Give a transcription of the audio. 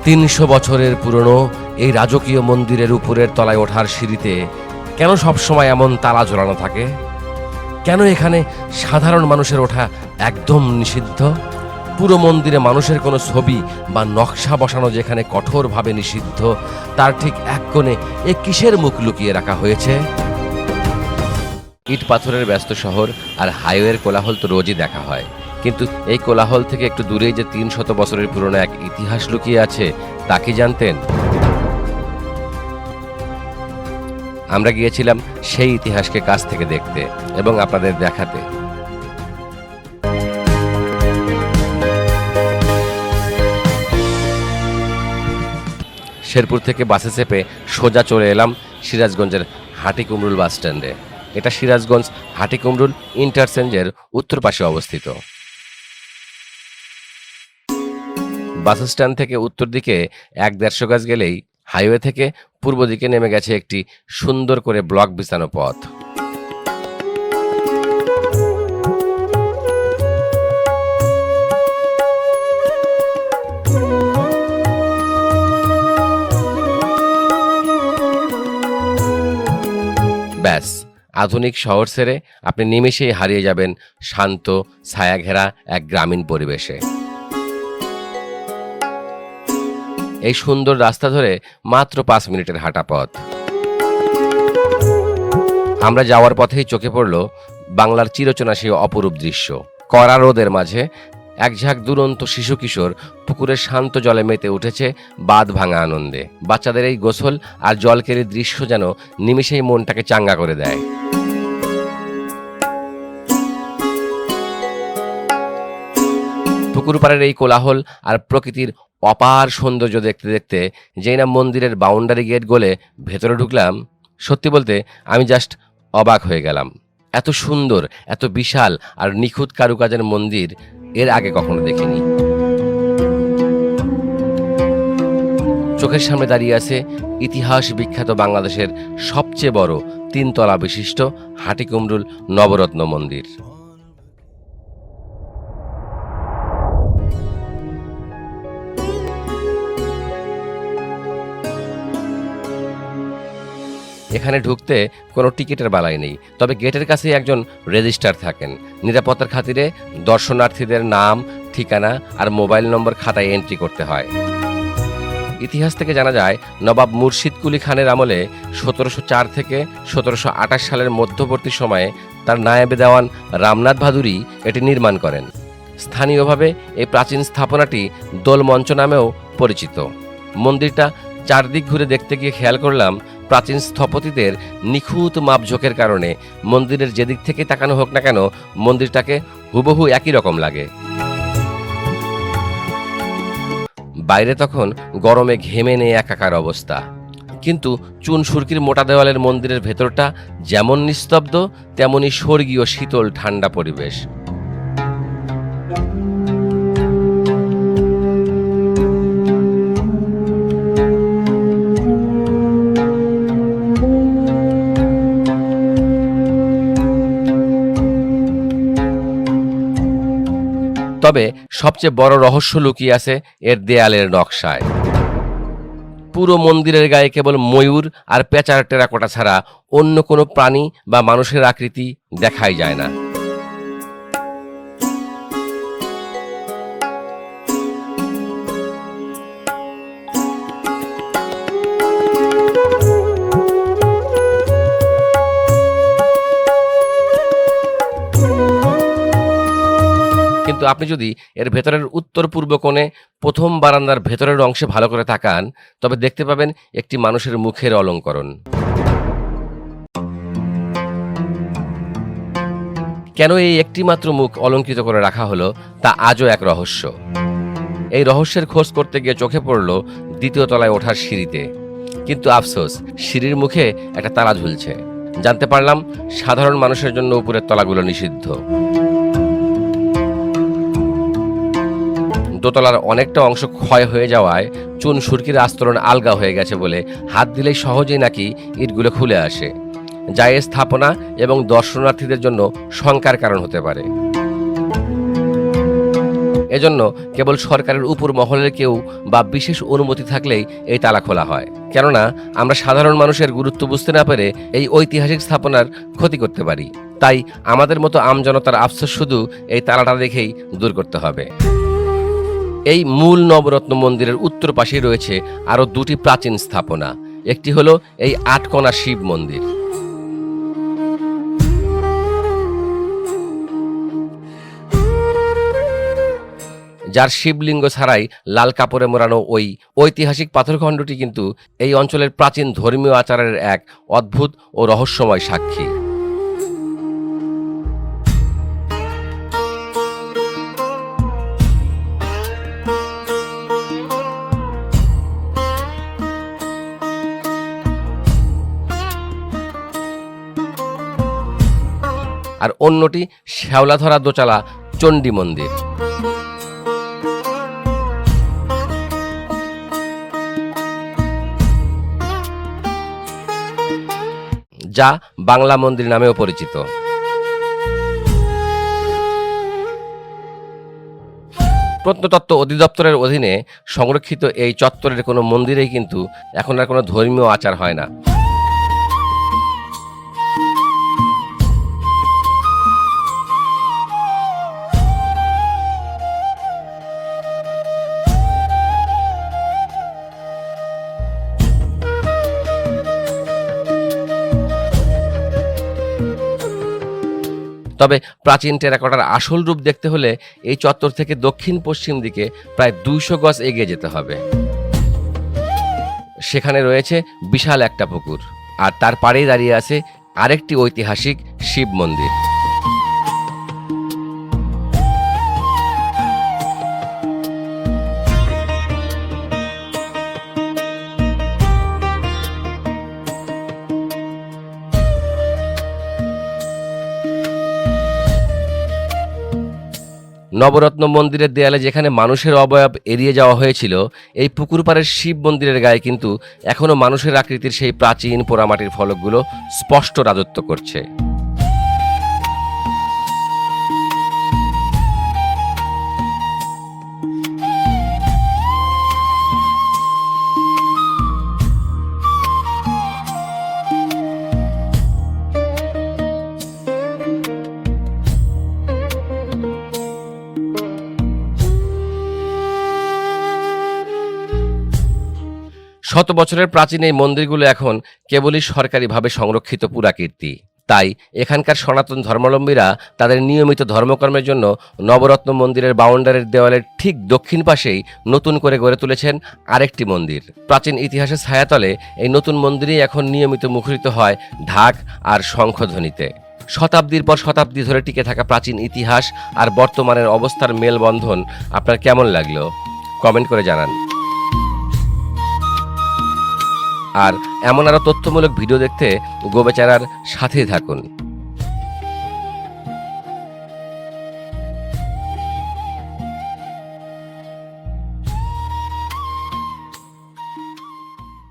300 বছরের পুরনো এই রাজকীয় মন্দিরের উপরের তলায় ওঠার সিঁড়িতে কেন সবসময় এমন তালা ঝোলানো থাকে? কেন এখানে সাধারণ মানুষের ওঠা একদম নিষিদ্ধ? পুরো মন্দিরে মানুষের কোনো ছবি বা নকশা বসানো যেখানে কঠোরভাবে নিষিদ্ধ, তার ঠিক এক কোণে এ কিসের মুখ লুকিয়ে রাখা হয়েছে? ইট পাথরের ব্যস্ত শহর আর হাইওয়ের কোলাহল তো রোজই দেখা হয়, কিন্তু এই কোলাহল থেকে একটু দূরেই যে 300 বছরের পুরনো এক ইতিহাস লুকিয়ে আছে তা কি জানতেন? আমরা গিয়েছিলাম সেই ইতিহাসকে কাছ থেকে দেখতে এবং আপনাদের দেখাতে। শেরপুর থেকে বাসে চেপে সোজা চলে এলাম সিরাজগঞ্জের হাটিকুমরুল বাস স্ট্যান্ডে। এটা সিরাজগঞ্জ হাটিকুমরুল ইন্টারচেঞ্জের উত্তর পাশে অবস্থিত। বাস স্ট্যান্ড থেকে উত্তর দিকে 1-150 গজ গেলেই হাইওয়ে থেকে পূর্ব দিকে নেমে গেছে একটি সুন্দর করে ব্লক বিছানো পথ। ব্যাস, আধুনিক শহর ছেড়ে আপনি নিমেষেই হারিয়ে যাবেন শান্ত ছায়াঘেরা এক গ্রামীণ পরিবেশে। এই সুন্দর রাস্তা ধরে মাত্র 5 মিনিটের হাঁটা পথ। আমরা যাওয়ার পথেই চোখে পড়ল বাংলার চিরচেনা সেই অপরূপ দৃশ্য। কড়া রোদের মাঝে এক ঝাঁক দুরন্ত শিশু কিশোর পুকুরের শান্ত জলে মেতে উঠেছে বাঁধ ভাঙা আনন্দে। বাচ্চাদের এই গোসল আর জলকেলির দৃশ্য যেন নিমিষেই মনটাকে চাঙ্গা করে দেয়। পুকুর পাড়ের এই কোলাহল আর প্রকৃতির অপার সৌন্দর্য দেখতে দেখতে যেই না মন্দিরের বাউন্ডারি গেট গলে ভেতরে ঢুকলাম, সত্যি বলতে আমি জাস্ট অবাক হয়ে গেলাম। এত সুন্দর, এত বিশাল আর নিখুঁত কারুকাজের মন্দির এর আগে কখনো দেখিনি। চোখের সামনে দাঁড়িয়ে আছে ইতিহাস বিখ্যাত বাংলাদেশের সবচেয়ে বড় 3 তলা বিশিষ্ট হাটিকুমরুল নবরত্ন মন্দির। এখানে ঢুকতে কোনো টিকিটের বালাই নেই, তবে গেটের কাছে একজন রেজিস্ট্রার থাকেন। নিরাপত্তার খাতিরে দর্শনার্থীদের নাম, ঠিকানা আর মোবাইল নম্বর খাতায় এন্ট্রি করতে হয়। ইতিহাস থেকে জানা যায় নবাব মুর্শিদ কুলি খানের আমলে 1704 থেকে 1728 সালের মধ্যবর্তী সময়ে তার নায়েবে দেওয়ান রামনাথ ভাদুরী এটি নির্মাণ করেন। স্থানীয়ভাবে এই প্রাচীন স্থাপনাটি দোলমঞ্চ নামেও পরিচিত। মন্দিরটা চারদিক ঘুরে দেখতে গিয়ে খেয়াল করলাম প্রাচীন স্থপতিদের নিখুঁত মাপঝোঁকের কারণে মন্দিরের যেদিক থেকে তাকানো হোক না কেন মন্দিরটাকে হুবহু একই রকম লাগে। বাইরে তখন গরমে ঘেমে নিয়ে একাকার অবস্থা, কিন্তু চুন সুরকির মোটা দেওয়ালের মন্দিরের ভেতরটা যেমন নিস্তব্ধ তেমনি স্বর্গীয় শীতল ঠান্ডা পরিবেশ। তবে সবচেয়ে বড় রহস্য লুকিয়ে আছে এর দেয়ালের নকশায়। পুরো মন্দিরের গায়ে কেবল ময়ূর আর পেঁচার টেরাকোটা ছাড়া অন্য কোনো প্রাণী বা মানুষের আকৃতি দেখাই যায় না। কিন্তু আপনি যদি এর ভেতরের উত্তর পূর্ব কোণে প্রথম বারান্দার ভেতরের অংশে ভালো করে তাকান, তবে দেখতে পাবেন একটি মানুষের মুখের অলঙ্করণ। কেন এই একটি মাত্র মুখ অলঙ্কৃত করে রাখা হলো তা আজও এক রহস্য। এই রহস্যের খোঁজ করতে গিয়ে চোখে পড়ল 2য় তলায় ওঠার সিঁড়িতে, কিন্তু আফসোস সিঁড়ির মুখে একটা তালা ঝুলছে। জানতে পারলাম সাধারণ মানুষের জন্য উপরের তলাগুলো নিষিদ্ধ। দোতলার অনেকটা অংশ ক্ষয় হয়ে যাওয়ায় চুন সুরকির আস্তরণ আলগা হয়ে গেছে বলে হাত দিলেই সহজেই নাকি ইটগুলো খুলে আসে, যা এর স্থাপনা এবং দর্শনার্থীদের জন্য শঙ্কার কারণ হতে পারে। এজন্য কেবল সরকারের উপর মহলের কেউ বা বিশেষ অনুমতি থাকলেই এই তালা খোলা হয়। কেননা আমরা সাধারণ মানুষের গুরুত্ব বুঝতে না পেরে এই ঐতিহাসিক স্থাপনার ক্ষতি করতে পারি। তাই আমাদের মতো আমজনতার আফসোস শুধু এই তালাটা দেখেই দূর করতে হবে। এই মূল নবরত্ন মন্দিরের উত্তর পাশেই রয়েছে আরও দুটি প্রাচীন স্থাপনা। একটি হলো এই আটকোনা শিব মন্দির, যার শিবলিঙ্গ ছাড়াই লাল কাপড়ে মোড়ানো ওই ঐতিহাসিক পাথরখণ্ডটি কিন্তু এই অঞ্চলের প্রাচীন ধর্মীয় আচারের এক অদ্ভুত ও রহস্যময় সাক্ষী। আর অন্যটি শ্যাওলাধরা দোচালা চণ্ডী মন্দির, যা বাংলা মন্দির নামেও পরিচিত। প্রত্নতত্ত্ব অধিদপ্তরের অধীনে সংরক্ষিত এই চত্বরের কোনো মন্দিরেই কিন্তু এখন আর কোনো ধর্মীয় আচার হয় না। তবে প্রাচীন টেরাকোটার আসল রূপ দেখতে হলে এই চত্বর থেকে দক্ষিণ পশ্চিম দিকে প্রায় 200 গজ এগিয়ে যেতে হবে। সেখানে রয়েছে বিশাল একটা পুকুর, আর তার পাড়েই দাঁড়িয়ে আছে আরেকটি ঐতিহাসিক শিব মন্দির। নবরত্ন মন্দিরের দেয়ালে যেখানে মানুষের অবয়ব এড়িয়ে যাওয়া হয়েছিল, এই পুকুর পাড়ের শিব মন্দিরের গায়ে কিন্তু এখনো মানুষের আকৃতির সেই প্রাচীন পোড়ামাটির ফলকগুলো স্পষ্ট রাজত্ব করছে। শত বছরের প্রাচীন এই মন্দিরগুলো এখন কেবলই সরকারিভাবে সংরক্ষিত পুরাকীর্তি। তাই এখানকার সনাতন ধর্মাবলম্বীরা তাদের নিয়মিত ধর্মকর্মের জন্য নবরত্ন মন্দিরের বাউন্ডারির দেওয়ালের ঠিক দক্ষিণ পাশেই নতুন করে গড়ে তুলেছেন আরেকটি মন্দির। প্রাচীন ইতিহাসের ছায়াতলে এই নতুন মন্দিরেই এখন নিয়মিত মুখরিত হয় ঢাক আর শঙ্খধ্বনিতে। শতাব্দীর পর শতাব্দী ধরে টিকে থাকা প্রাচীন ইতিহাস আর বর্তমানের অবস্থার মেলবন্ধন আপনার কেমন লাগলো কমেন্ট করে জানান। আর এমন আরও তথ্যমূলক ভিডিও দেখতে গোবেচারার সাথেই থাকুন।